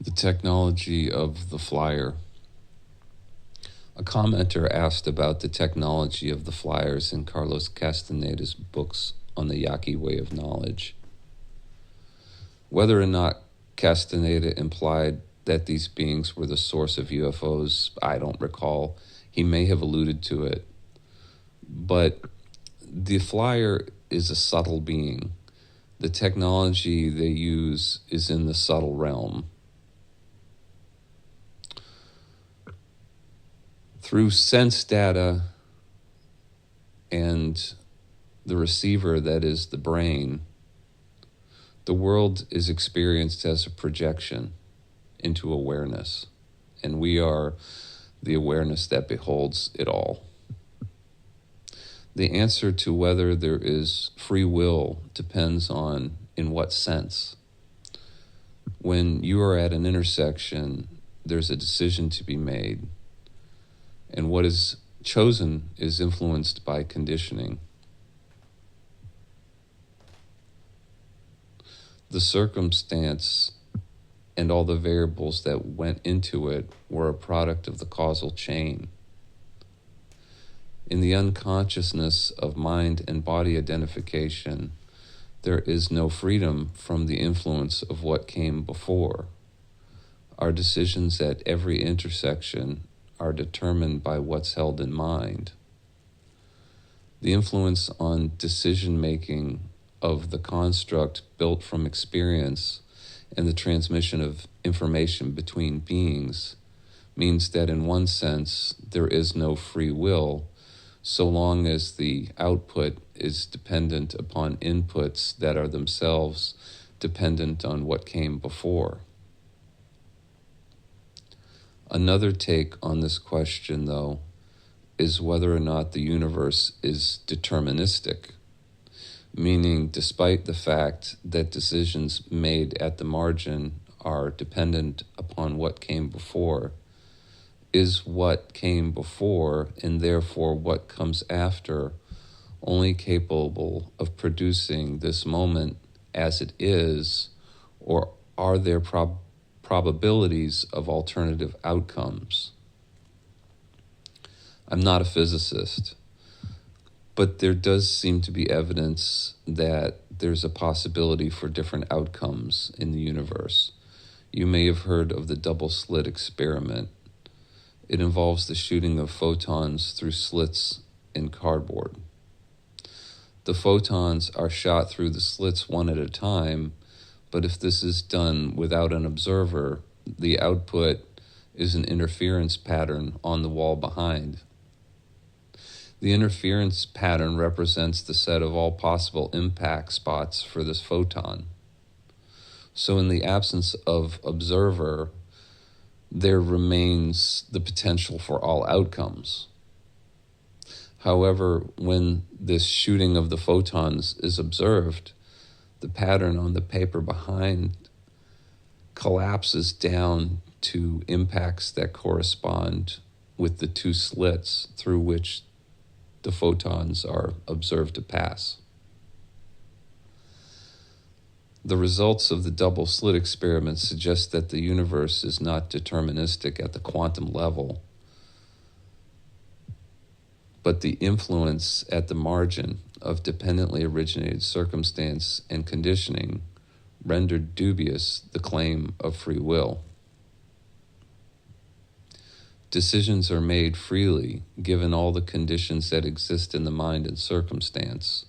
The technology of the flyer. A commenter asked about the technology of the flyers in Carlos Castaneda's books on the Yaqui way of knowledge. Whether or not Castaneda implied that these beings were the source of UFOs, I don't recall. He may have alluded to it. But the flyer is a subtle being. The technology they use is in the subtle realm. Through sense data and the receiver that is the brain, the world is experienced as a projection into awareness, and we are the awareness that beholds it all. The answer to whether there is free will depends on in what sense. When you are at an intersection, there's a decision to be made, and what is chosen is influenced by conditioning. The circumstance and all the variables that went into it were a product of the causal chain. In the unconsciousness of mind and body identification, there is no freedom from the influence of what came before. Our decisions at every intersection are determined by what's held in mind. The influence on decision-making of the construct built from experience and the transmission of information between beings means that in one sense there is no free will so long as the output is dependent upon inputs that are themselves dependent on what came before. Another take on this question, though, is whether or not the universe is deterministic, meaning despite the fact that decisions made at the margin are dependent upon what came before, is what came before and therefore what comes after only capable of producing this moment as it is, or are there probabilities of alternative outcomes? I'm not a physicist, but there does seem to be evidence that there's a possibility for different outcomes in the universe. You may have heard of the double slit experiment. It involves the shooting of photons through slits in cardboard. The photons are shot through the slits one at a time, but if this is done without an observer, the output is an interference pattern on the wall behind. The interference pattern represents the set of all possible impact spots for this photon. So in the absence of observer, there remains the potential for all outcomes. However, when this shooting of the photons is observed, the pattern on the paper behind collapses down to impacts that correspond with the two slits through which the photons are observed to pass. The results of the double slit experiment suggest that the universe is not deterministic at the quantum level, but the influence at the margin of dependently originated circumstance and conditioning rendered dubious the claim of free will. Decisions are made freely, given all the conditions that exist in the mind and circumstance.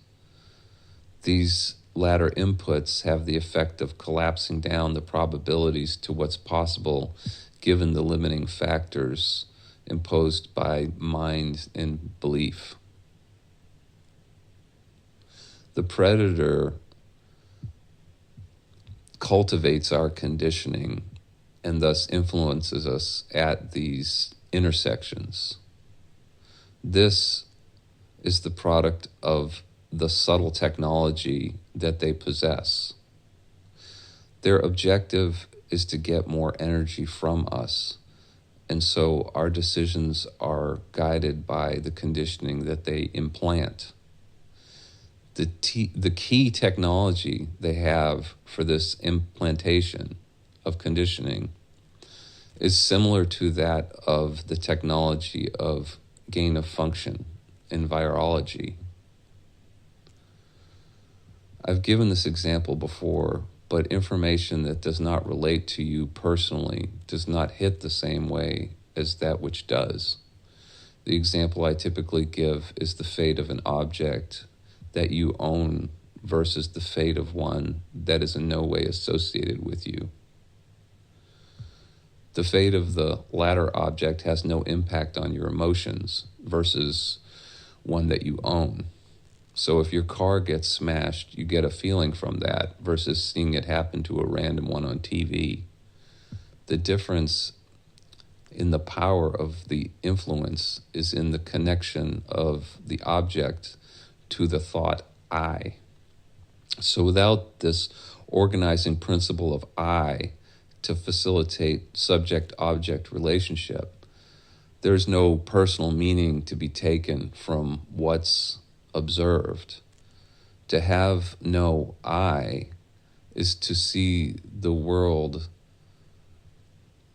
These latter inputs have the effect of collapsing down the probabilities to what's possible, given the limiting factors imposed by mind and belief. The predator cultivates our conditioning and thus influences us at these intersections. This is the product of the subtle technology that they possess. Their objective is to get more energy from us, and so our decisions are guided by the conditioning that they implant. The key technology they have for this implantation of conditioning is similar to that of the technology of gain of function in virology. I've given this example before, but information that does not relate to you personally does not hit the same way as that which does. The example I typically give is the fate of an object that you own versus the fate of one that is in no way associated with you. The fate of the latter object has no impact on your emotions versus one that you own. So if your car gets smashed, you get a feeling from that versus seeing it happen to a random one on TV. The difference in the power of the influence is in the connection of the object to the thought I. So without this organizing principle of I to facilitate subject-object relationship, there's no personal meaning to be taken from what's observed. To have no I is to see the world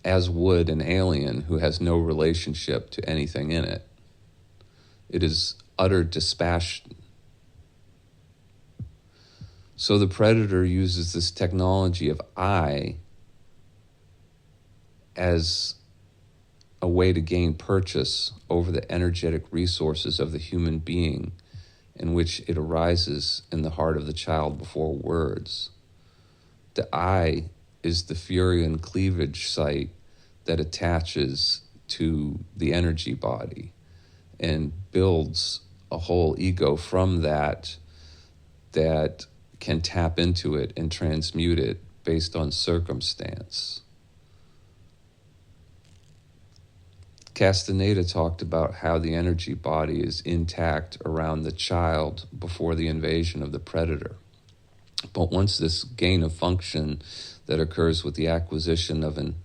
as would an alien who has no relationship to anything in it. It is utter dispassion. So the predator uses this technology of I as a way to gain purchase over the energetic resources of the human being in which it arises in the heart of the child before words. The I is the fury and cleavage site that attaches to the energy body and builds a whole ego from that can tap into it and transmute it based on circumstance. Castaneda talked about how the energy body is intact around the child before the invasion of the predator. But once this gain of function that occurs with the acquisition of an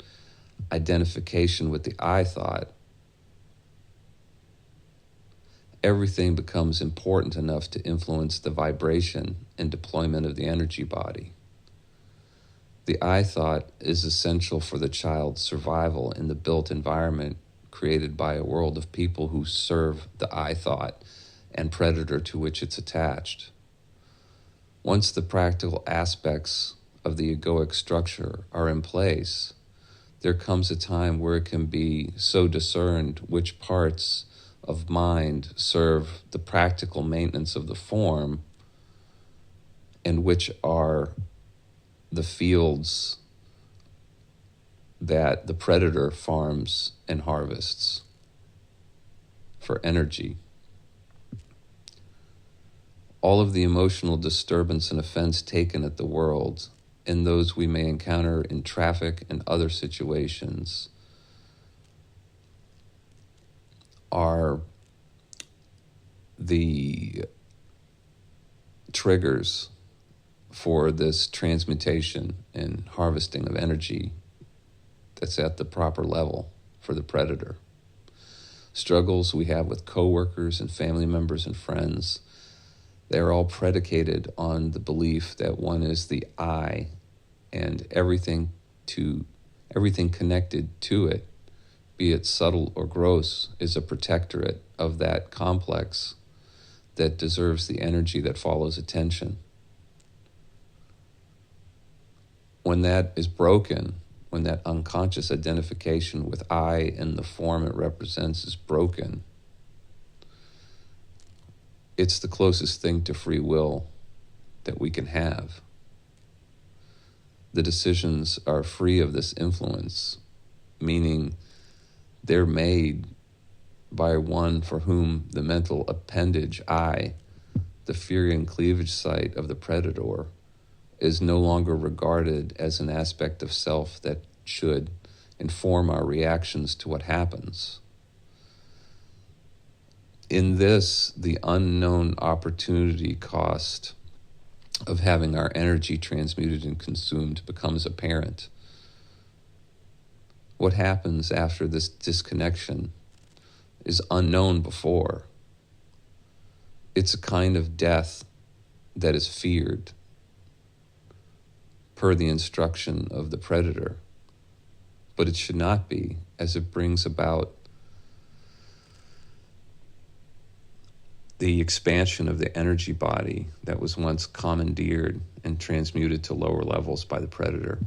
identification with the I thought, everything becomes important enough to influence the vibration and deployment of the energy body. The I thought is essential for the child's survival in the built environment created by a world of people who serve the I thought and predator to which it's attached. Once the practical aspects of the egoic structure are in place, there comes a time where it can be so discerned which parts of mind serve the practical maintenance of the form and which are the fields that the predator farms and harvests for energy. All of the emotional disturbance and offense taken at the world and those we may encounter in traffic and other situations are the triggers for this transmutation and harvesting of energy that's at the proper level for the predator. Struggles we have with coworkers and family members and friends, they're all predicated on the belief that one is the I, and everything connected to it, be it subtle or gross, is a protectorate of that complex that deserves the energy that follows attention. When that is broken, when that unconscious identification with I and the form it represents is broken, it's the closest thing to free will that we can have. The decisions are free of this influence, meaning they're made by one for whom the mental appendage I, the fury and cleavage site of the predator, is no longer regarded as an aspect of self that should inform our reactions to what happens. In this, the unknown opportunity cost of having our energy transmuted and consumed becomes apparent. What happens after this disconnection is unknown before. It's a kind of death that is feared, per the instruction of the predator, but it should not be, as it brings about the expansion of the energy body that was once commandeered and transmuted to lower levels by the predator.